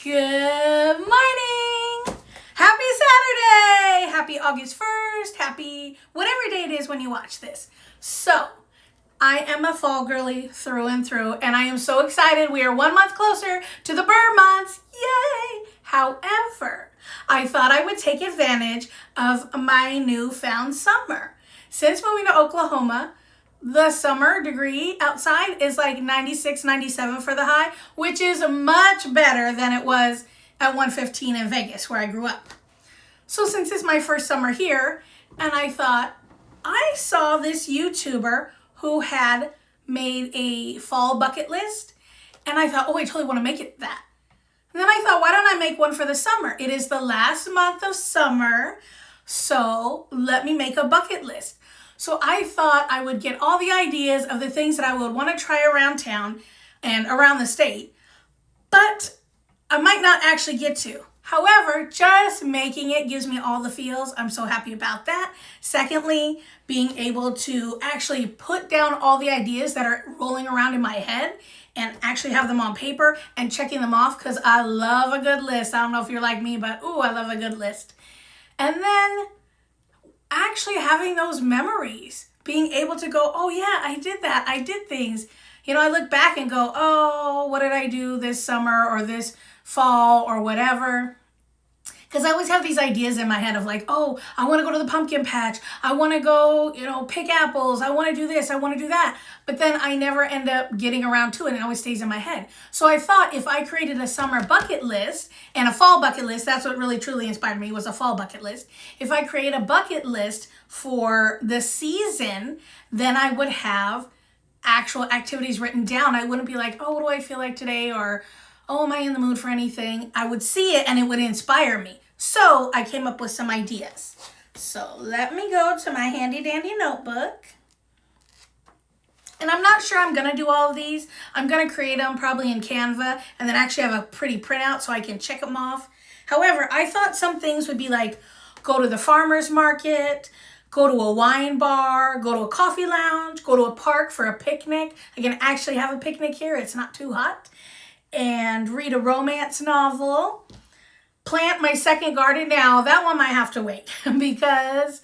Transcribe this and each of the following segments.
Good morning! Happy Saturday! Happy August 1st. Happy whatever day it is when you watch this. So, I am a fall girly through and through, and I am so excited. We are 1 month closer to the bird months. Yay! However, I thought I would take advantage of my newfound summer. Since moving to Oklahoma, the summer degree outside is like 96, 97 for the high, which is much better than it was at 115 in Vegas where I grew up. So since it's my first summer here, and I thought, I saw this YouTuber who had made a fall bucket list, and I thought, oh, I totally want to make it that. And then I thought, why don't I make one for the summer? It is the last month of summer, so let me make a bucket list. So I thought I would get all the ideas of the things that I would want to try around town and around the state, but I might not actually get to. However, just making it gives me all the feels. I'm so happy about that. Secondly, being able to actually put down all the ideas that are rolling around in my head and actually have them on paper and checking them off, because I love a good list. I don't know if you're like me, but ooh, I love a good list. And then actually having those memories, being able to go, oh yeah, I did that. I did things. You know, I look back and go, oh, what did I do this summer or this fall or whatever? Because I always have these ideas in my head of like, oh, I want to go to the pumpkin patch. I want to go, pick apples. I want to do this. I want to do that. But then I never end up getting around to it. And it always stays in my head. So I thought if I created a summer bucket list and a fall bucket list, that's what really truly inspired me, was a fall bucket list. If I create a bucket list for the season, then I would have actual activities written down. I wouldn't be like, oh, what do I feel like today? Or, oh, am I in the mood for anything? I would see it and it would inspire me. So I came up with some ideas. So let me go to my handy dandy notebook. And I'm not sure I'm going to do all of these. I'm going to create them probably in Canva and then actually have a pretty printout so I can check them off. However, I thought some things would be like go to the farmer's market, go to a wine bar, go to a coffee lounge, go to a park for a picnic. I can actually have a picnic here. It's not too hot. And read a romance novel. Plant my second garden. Now, that one might have to wait because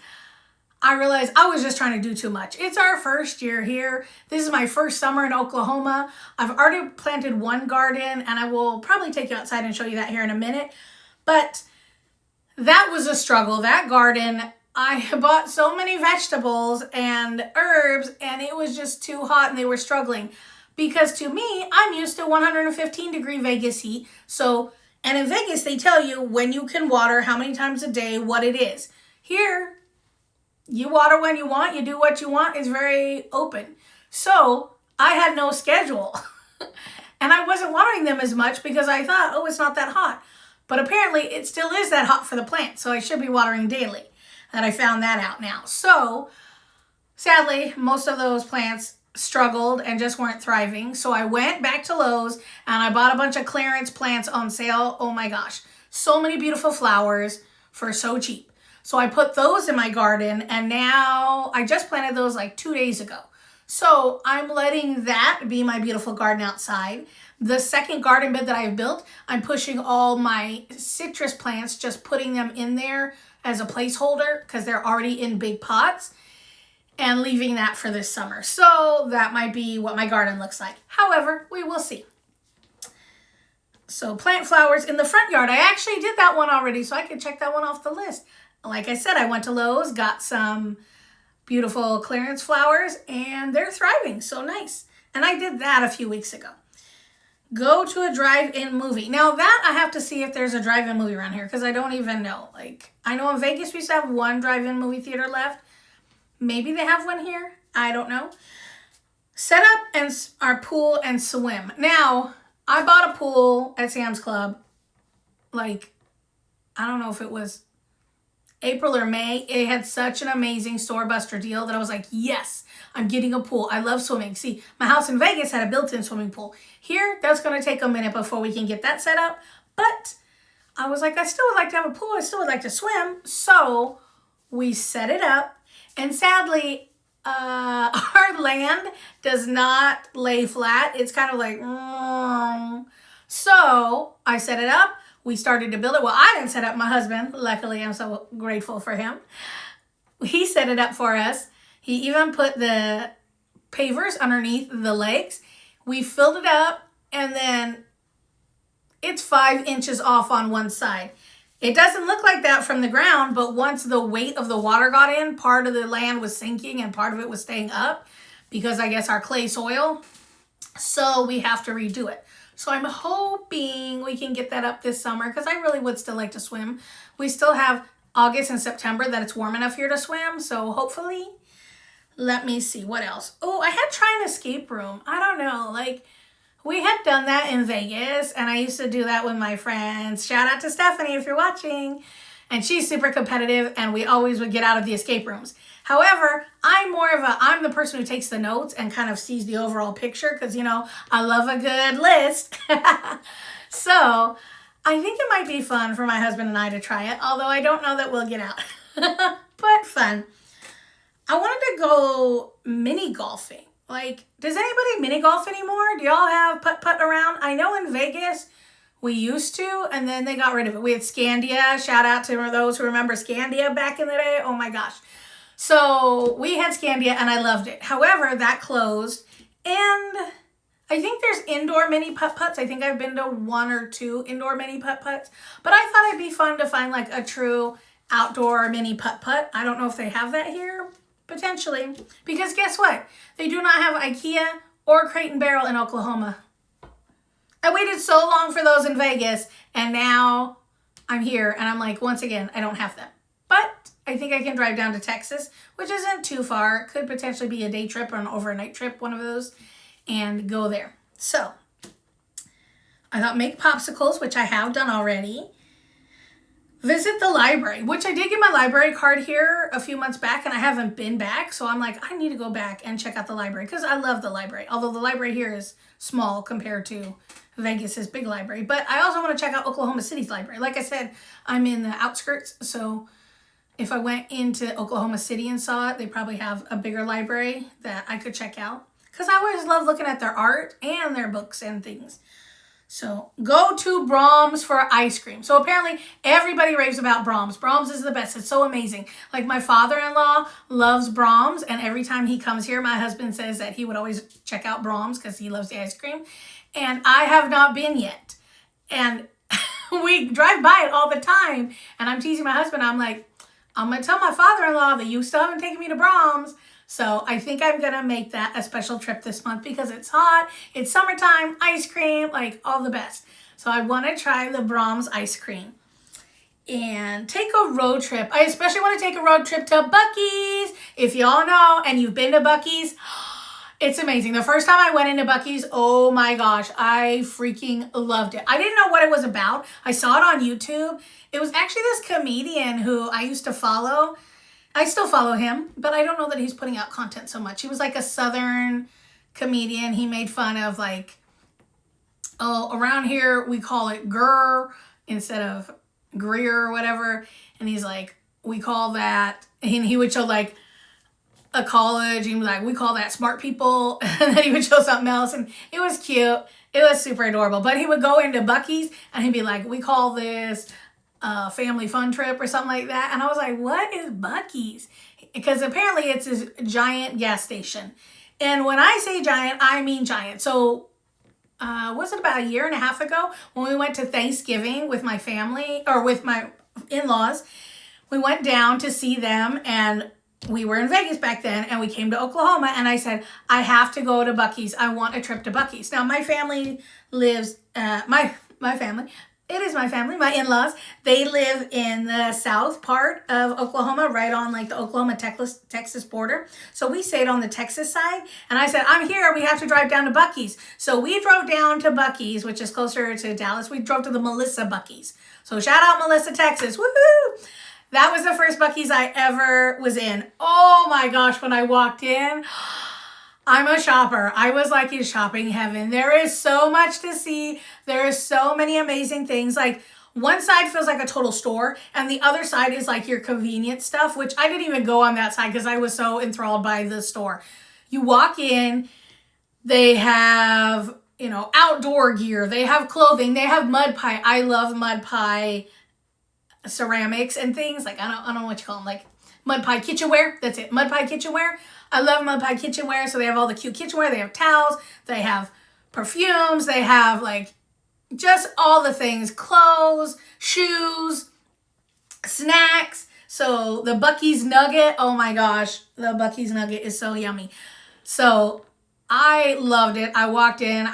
I realized I was just trying to do too much. It's our first year here. This is my first summer in Oklahoma. I've already planted one garden, and I will probably take you outside and show you that here in a minute. But that was a struggle. That garden, I bought so many vegetables and herbs, and it was just too hot, and they were struggling. Because to me, I'm used to 115-degree Vegas heat. And in Vegas, they tell you when you can water, how many times a day, what it is. Here, you water when you want, you do what you want. It's very open. So I had no schedule. And I wasn't watering them as much because I thought, oh, it's not that hot. But apparently, it still is that hot for the plant. So I should be watering daily. And I found that out now. So sadly, most of those plants struggled and just weren't thriving. So I went back to Lowe's and I bought a bunch of clearance plants on sale. Oh my gosh, so many beautiful flowers for so cheap. So I put those in my garden, and now I just planted those like 2 days ago. So I'm letting that be my beautiful garden outside. The second garden bed that I've built, I'm pushing all my citrus plants, just putting them in there as a placeholder because they're already in big pots, and leaving that for this summer. So that might be what my garden looks like. However, we will see. So plant flowers in the front yard. I actually did that one already, so I could check that one off the list. Like I said, I went to Lowe's, got some beautiful clearance flowers, and they're thriving. So nice. And I did that a few weeks ago. Go to a drive-in movie. Now that I have to see if there's a drive-in movie around here, because I don't even know. Like, I know in Vegas we used to have one drive-in movie theater left. Maybe they have one here. I don't know. Set up and our pool and swim. Now, I bought a pool at Sam's Club. Like, I don't know if it was April or May. It had such an amazing store buster deal that I was like, yes, I'm getting a pool. I love swimming. See, my house in Vegas had a built-in swimming pool. Here, that's going to take a minute before we can get that set up. But I was like, I still would like to have a pool. I still would like to swim. So we set it up. And sadly, our land does not lay flat. It's kind of like, So I set it up. We started to build it. Well, I didn't set it up. My husband, luckily, I'm so grateful for him. He set it up for us. He even put the pavers underneath the legs. We filled it up, and then it's 5 inches off on one side. It doesn't look like that from the ground, but once the weight of the water got in, part of the land was sinking and part of it was staying up because I guess our clay soil. So we have to redo it. So I'm hoping we can get that up this summer because I really would still like to swim. We still have August and September that it's warm enough here to swim. So hopefully, let me see what else. Oh, I had tried an escape room. I don't know, like we had done that in Vegas and I used to do that with my friends. Shout out to Stephanie if you're watching. And she's super competitive and we always would get out of the escape rooms. However, I'm the person who takes the notes and kind of sees the overall picture because, you know, I love a good list. So I think it might be fun for my husband and I to try it, although I don't know that we'll get out. But fun. I wanted to go mini golfing. Like, does anybody mini golf anymore? Do y'all have putt-putt around? I know in Vegas we used to, and then they got rid of it. We had Scandia. Shout out to those who remember Scandia back in the day. Oh my gosh. So we had Scandia and I loved it. However, that closed. And I think there's indoor mini putt-putts. I think I've been to 1 or 2 indoor mini putt-putts. But I thought it'd be fun to find like a true outdoor mini putt-putt. I don't know if they have that here. Potentially. Because guess what? They do not have IKEA or Crate and Barrel in Oklahoma. I waited so long for those in Vegas and now I'm here and I'm like, once again, I don't have them. But I think I can drive down to Texas, which isn't too far. It could potentially be a day trip or an overnight trip, one of those, and go there. So I thought make popsicles, which I have done already. Visit the library, which I did get my library card here a few months back and I haven't been back. So I'm like, I need to go back and check out the library because I love the library. Although the library here is small compared to Vegas's big library. But I also want to check out Oklahoma City's library. Like I said, I'm in the outskirts. So if I went into Oklahoma City and saw it, they probably have a bigger library that I could check out. Because I always love looking at their art and their books and things. So go to Brahms for ice cream. So apparently everybody raves about Brahms. Brahms is the best. It's so amazing. Like my father-in-law loves Brahms. And every time he comes here, my husband says that he would always check out Brahms because he loves the ice cream. And I have not been yet. And we drive by it all the time. And I'm teasing my husband. I'm like, I'm going to tell my father-in-law that you still haven't taken me to Brahms. So I think I'm going to make that a special trip this month because it's hot, it's summertime, ice cream, like all the best. So I want to try the Brahms ice cream and take a road trip. I especially want to take a road trip to Buc-ee's. If y'all know and you've been to Buc-ee's, it's amazing. The first time I went into Buc-ee's, oh my gosh, I freaking loved it. I didn't know what it was about. I saw it on YouTube. It was actually this comedian who I used to follow. I still follow him, but I don't know that he's putting out content so much. He was like a Southern comedian. He made fun of like, oh, around here we call it grr instead of Greer or whatever. And he's like, we call that, and he would show like a college and be like, we call that smart people. And then he would show something else and it was cute. It was super adorable. But he would go into Buc-ee's and he'd be like, we call this family fun trip or something like that. And I was like, what is Buc-ee's? Because apparently it's this giant gas station. And when I say giant, I mean giant. So was it about a year and a half ago when we went to Thanksgiving with my family or with my in-laws, we went down to see them and we were in Vegas back then and we came to Oklahoma and I said, I have to go to Buc-ee's. I want a trip to Buc-ee's. Now my family lives, my family, it is my family, my in-laws. They live in the south part of Oklahoma, right on like the Oklahoma-Texas border. So we stayed on the Texas side. And I said, I'm here. We have to drive down to Buc-ee's. So we drove down to Buc-ee's, which is closer to Dallas. We drove to the Melissa Buc-ee's. So shout out Melissa, Texas. Woohoo! That was the first Buc-ee's I ever was in. Oh my gosh, when I walked in, I'm a shopper. I was like in shopping heaven. There is so much to see. There is so many amazing things. Like one side feels like a total store and the other side is like your convenience stuff, which I didn't even go on that side because I was so enthralled by the store. You walk in, they have you know, outdoor gear. They have clothing. They have mud pie. I love mud pie ceramics and things. Like, I don't know what you call them. Like mud pie kitchenware. That's it. Mud pie kitchenware. I love mud pie kitchenware. So they have all the cute kitchenware. They have towels. They have perfumes. They have like just all the things. Clothes, shoes, snacks. So the Buc-ee's nugget. Oh my gosh. The Buc-ee's nugget is so yummy. So I loved it. I walked in.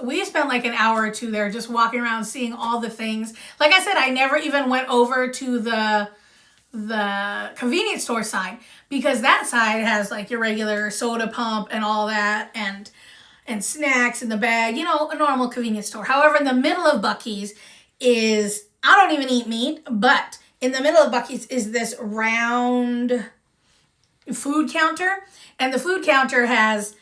We spent like an hour or two there just walking around seeing all the things. Like I said, I never even went over to the convenience store side because that side has like your regular soda pump and all that and snacks in the bag, you know, a normal convenience store. However, in the middle of Buc-ee's is, I don't even eat meat, but in the middle of Buc-ee's is this round food counter. And the food counter has,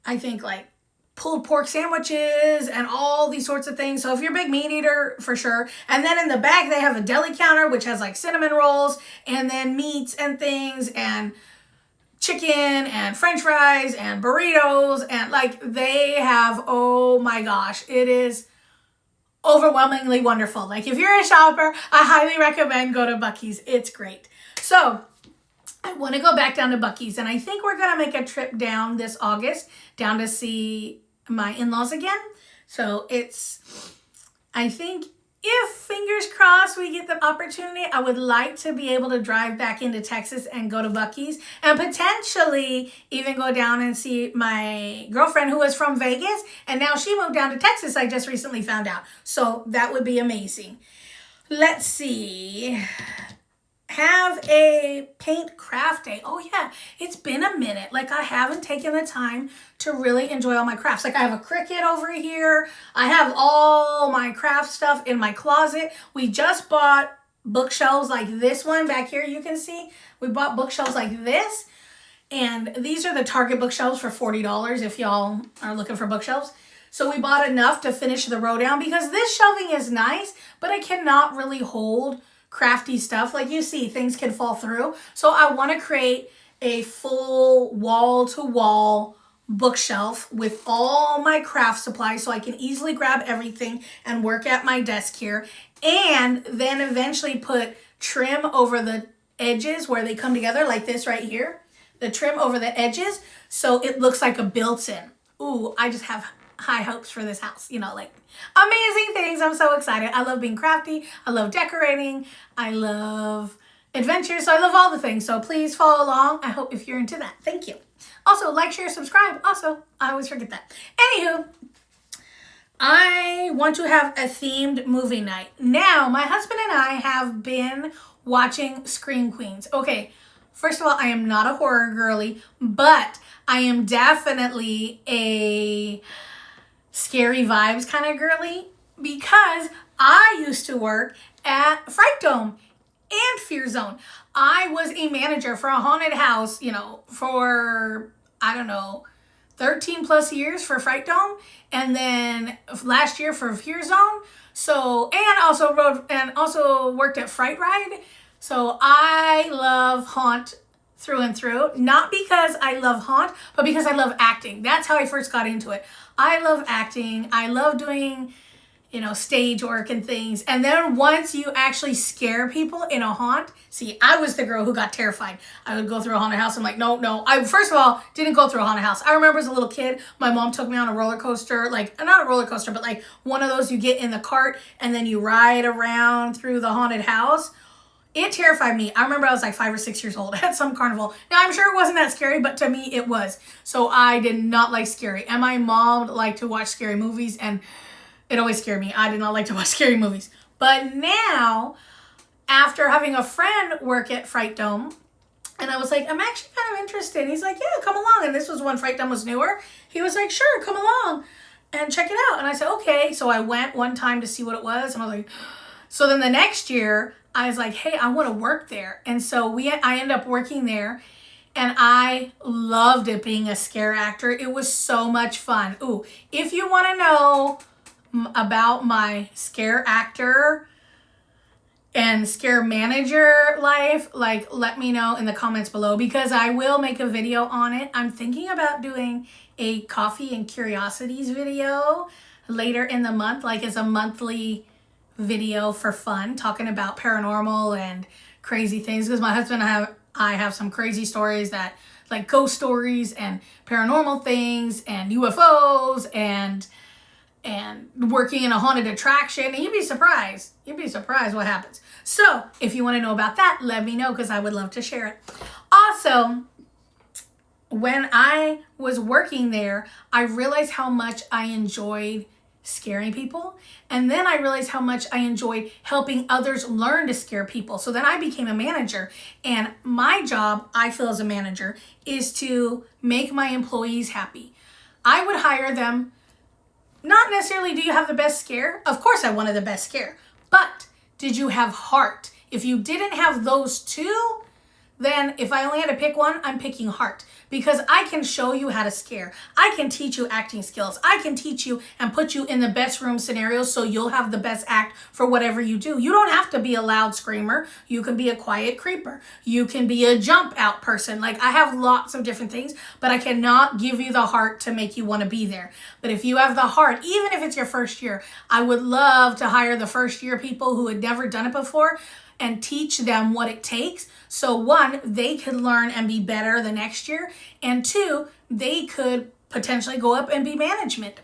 I think, like pulled pork sandwiches and all these sorts of things. So if you're a big meat eater, for sure. And then in the back, they have a deli counter, which has like cinnamon rolls and then meats and things and chicken and french fries and burritos. And like they have, oh my gosh, it is overwhelmingly wonderful. Like if you're a shopper, I highly recommend go to Buc-ee's. It's great. So I want to go back down to Buc-ee's, and I think we're going to make a trip down this August, down to see my in-laws again. So I think if, fingers crossed, we get the opportunity, I would like to be able to drive back into Texas and go to Buc-ee's and potentially even go down and see my girlfriend who was from Vegas, and now she moved down to Texas, I just recently found out. So that would be amazing. Let's see. Have a paint craft day. Oh yeah, it's been a minute. Like I haven't taken the time to really enjoy all my crafts. Like I have a Cricut over here. I have all my craft stuff in my closet. We just bought bookshelves like this one back here. You can see we bought bookshelves like this. And these are the Target bookshelves for $40 if y'all are looking for bookshelves. So we bought enough to finish the row down because this shelving is nice, but it cannot really hold crafty stuff. Like you see, things can fall through. So I want to create a full wall-to-wall bookshelf with all my craft supplies so I can easily grab everything and work at my desk here. And then eventually put trim over the edges where they come together like this right here. The trim over the edges so it looks like a built-in. Ooh, I just have high hopes for this house, you know, like amazing things. I'm so excited. I love being crafty. I love decorating. I love adventure. So I love all the things. So please follow along. I hope if you're into that. Thank you. Also, like, share, subscribe. Also, I always forget that. Anywho, I want to have a themed movie night. Now, my husband and I have been watching Scream Queens. Okay, first of all, I am not a horror girly, but I am definitely a scary vibes kind of girly because I used to work at Fright Dome and Fear Zone. I was a manager for a haunted house, you know, for, I don't know, 13 plus years for Fright Dome, and then last year for Fear Zone. So, and also worked at Fright Ride. So I love haunt through and through, not because I love haunt, but because I love acting. That's how I first got into it. I love acting. I love doing, you know, stage work and things. And then once you actually scare people in a haunt, see, I was the girl who got terrified. I would go through a haunted house. I'm like, no. I, first of all, didn't go through a haunted house. I remember as a little kid, my mom took me on a roller coaster, like, not a roller coaster, but like one of those you get in the cart and then you ride around through the haunted house. It terrified me. I remember I was like 5 or 6 years old at some carnival. Now, I'm sure it wasn't that scary, but to me, it was. So I did not like scary. And my mom liked to watch scary movies, and it always scared me. I did not like to watch scary movies. But now, after having a friend work at Fright Dome, and I was like, I'm actually kind of interested. And he's like, yeah, come along. And this was when Fright Dome was newer. He was like, sure, come along and check it out. And I said, okay. So I went one time to see what it was. And I was like, so then the next year, I was like, hey, I want to work there. And so I ended up working there, and I loved it being a scare actor. It was so much fun. Ooh, if you want to know about my scare actor and scare manager life, like let me know in the comments below, because I will make a video on it. I'm thinking about doing a coffee and curiosities video later in the month, like as a monthly video for fun, talking about paranormal and crazy things, because my husband and I have some crazy stories, that like ghost stories and paranormal things and UFOs and working in a haunted attraction, and you'd be surprised what happens. So if you want to know about that, let me know, because I would love to share it. Also, when I was working there, I realized how much I enjoyed scaring people, and then I realized how much I enjoyed helping others learn to scare people. So then I became a manager, and my job, I feel, as a manager, is to make my employees happy. I would hire them. Not necessarily do you have the best scare. Of course I wanted the best scare. But did you have heart? If you didn't have those two, then if I only had to pick one, I'm picking heart. Because I can show you how to scare. I can teach you acting skills. I can teach you and put you in the best room scenarios so you'll have the best act for whatever you do. You don't have to be a loud screamer. You can be a quiet creeper. You can be a jump out person. Like, I have lots of different things, but I cannot give you the heart to make you want to be there. But if you have the heart, even if it's your first year, I would love to hire the first year people who had never done it before and teach them what it takes. So one, they could learn and be better the next year. And two, they could potentially go up and be management.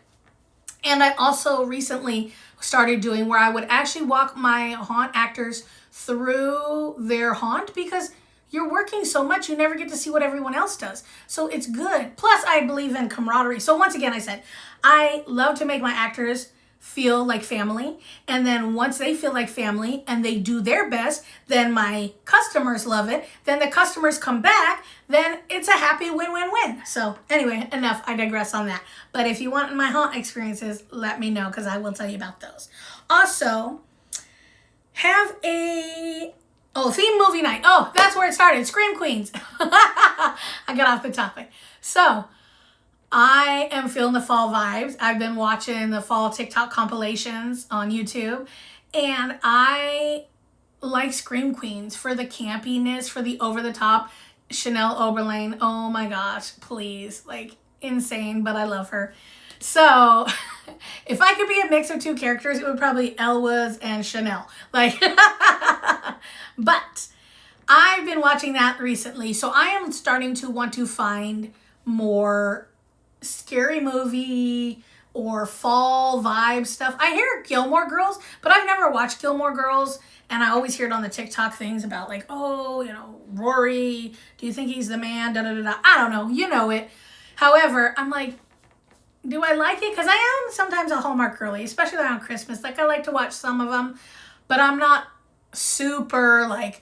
And I also recently started doing where I would actually walk my haunt actors through their haunt, because you're working so much, you never get to see what everyone else does. So it's good. Plus, I believe in camaraderie. So once again, I said, I love to make my actors feel like family, and then once they feel like family and they do their best, then my customers love it, then the customers come back, then it's a happy win-win-win. So anyway, enough, I digress on that. But if you want my haunt experiences, let me know, because I will tell you about those. Also, have a theme movie night. Oh, that's where it started. Scream Queens. I got off the topic. So I am feeling the fall vibes. I've been watching the fall TikTok compilations on YouTube, and I like Scream Queens for the campiness, for the over-the-top. Chanel Oberlin, oh my gosh, please, like, insane, but I love her. So if I could be a mix of two characters, it would probably Elwaz and Chanel. Like, but I've been watching that recently, so I am starting to want to find more scary movie or fall vibe stuff. I hear Gilmore Girls, but I've never watched Gilmore Girls, and I always hear it on the TikTok things about, like, oh, you know, Rory, do you think he's the man? Da da da da. I don't know, you know it. However, I'm like, do I like it? Because I am sometimes a Hallmark girly, especially around Christmas. Like, I like to watch some of them, but I'm not super, like,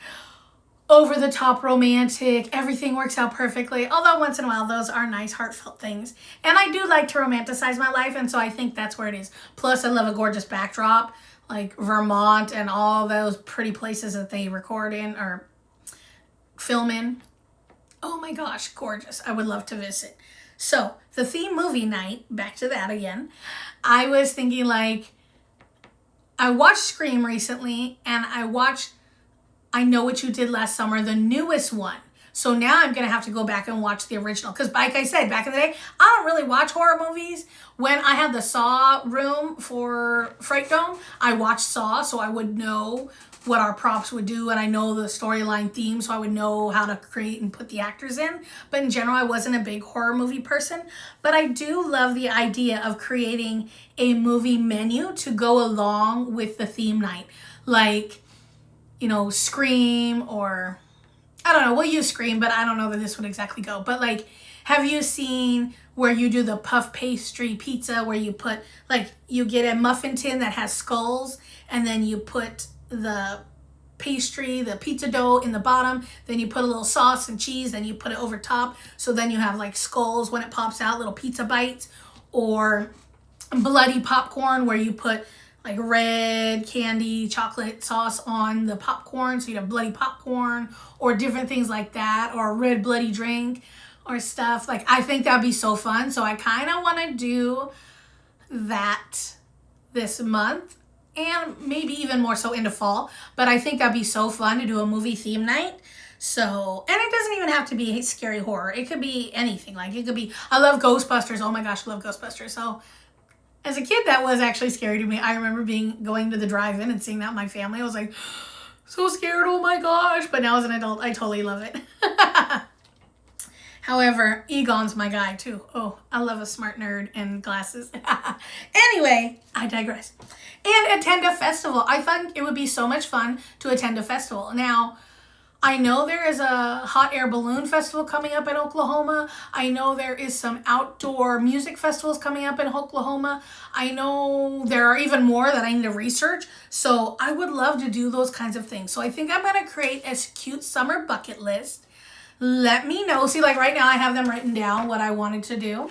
over-the-top romantic, everything works out perfectly. Although once in a while, those are nice, heartfelt things. And I do like to romanticize my life, and so I think that's where it is. Plus, I love a gorgeous backdrop, like Vermont and all those pretty places that they record in or film in. Oh my gosh, gorgeous. I would love to visit. So, the theme movie night, back to that again, I was thinking, like, I watched Scream recently, and I watched I Know What You Did Last Summer, the newest one. So now I'm going to have to go back and watch the original. Because like I said, back in the day, I don't really watch horror movies. When I had the Saw room for Fright Dome, I watched Saw, so I would know what our props would do, and I know the storyline theme, so I would know how to create and put the actors in. But in general, I wasn't a big horror movie person. But I do love the idea of creating a movie menu to go along with the theme night. Like, you know, Scream, or I don't know, we'll use Scream, but I don't know that this would exactly go. But like, have you seen where you do the puff pastry pizza, where you put, like, you get a muffin tin that has skulls, and then you put the pastry, the pizza dough in the bottom, then you put a little sauce and cheese, then you put it over top, so then you have like skulls when it pops out, little pizza bites. Or bloody popcorn, where you put like red candy chocolate sauce on the popcorn, so you have bloody popcorn, or different things like that, or a red bloody drink or stuff. Like, I think that'd be so fun. So I kind of want to do that this month. and maybe even more so into fall. But I think that'd be so fun to do a movie theme night. So, and it doesn't even have to be scary horror. It could be anything. Like, it could be, I love Ghostbusters. Oh my gosh, I love Ghostbusters. So, as a kid, that was actually scary to me. I remember going to the drive-in and seeing that with my family. I was like, so scared, oh my gosh. But now as an adult, I totally love it. However, Egon's my guy too. Oh, I love a smart nerd and glasses. Anyway, I digress. And attend a festival. I thought it would be so much fun to attend a festival. Now, I know there is a hot air balloon festival coming up in Oklahoma. I know there is some outdoor music festivals coming up in Oklahoma. I know there are even more that I need to research. So I would love to do those kinds of things. So I think I'm going to create a cute summer bucket list. Let me know. See, like right now I have them written down what I wanted to do.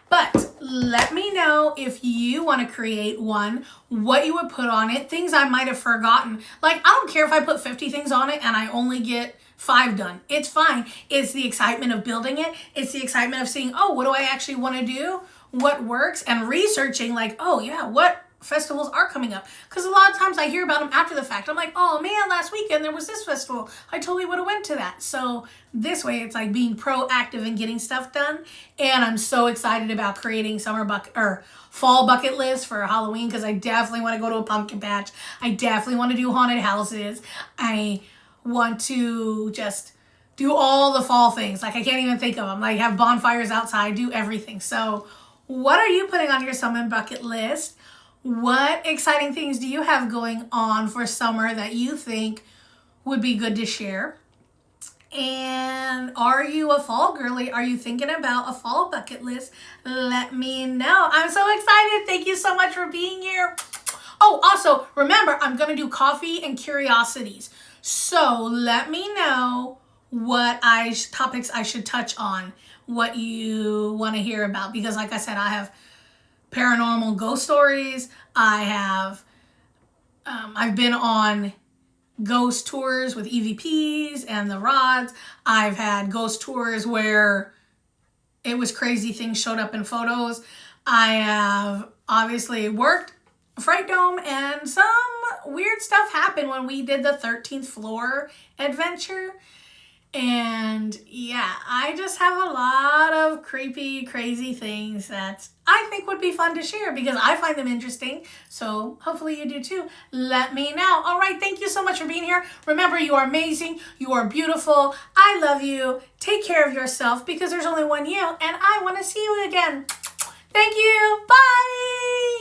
But let me know if you want to create one, what you would put on it, things I might have forgotten. Like, I don't care if I put 50 things on it and I only get 5 done. It's fine. It's the excitement of building it. It's the excitement of seeing, oh, what do I actually want to do? What works? And researching like, oh yeah, what festivals are coming up, because a lot of times I hear about them after the fact. I'm like, oh man, last weekend there was this festival, I totally would have went to that. So this way it's like being proactive and getting stuff done. And I'm so excited about creating fall bucket list for Halloween, because I definitely want to go to a pumpkin patch. I definitely want to do haunted houses. I want to just do all the fall things. Like, I can't even think of them. Like, have bonfires outside, do everything. So what are you putting on your summer bucket list? What exciting things do you have going on for summer that you think would be good to share? And are you a fall girly? Are you thinking about a fall bucket list? Let me know. I'm so excited. Thank you so much for being here. Oh, also, remember, I'm going to do coffee and curiosities. So let me know what topics I should touch on, what you want to hear about. Because like I said, I have paranormal ghost stories. I've been on ghost tours with EVPs and the rods. I've had ghost tours where it was crazy things showed up in photos. I have obviously worked Fright Dome, and some weird stuff happened when we did the 13th floor adventure. And yeah, I just have a lot of creepy, crazy things that I think would be fun to share because I find them interesting. So hopefully you do too. Let me know. All right, thank you so much for being here. Remember, you are amazing. You are beautiful. I love you. Take care of yourself because there's only one you, and I want to see you again. Thank you. Bye.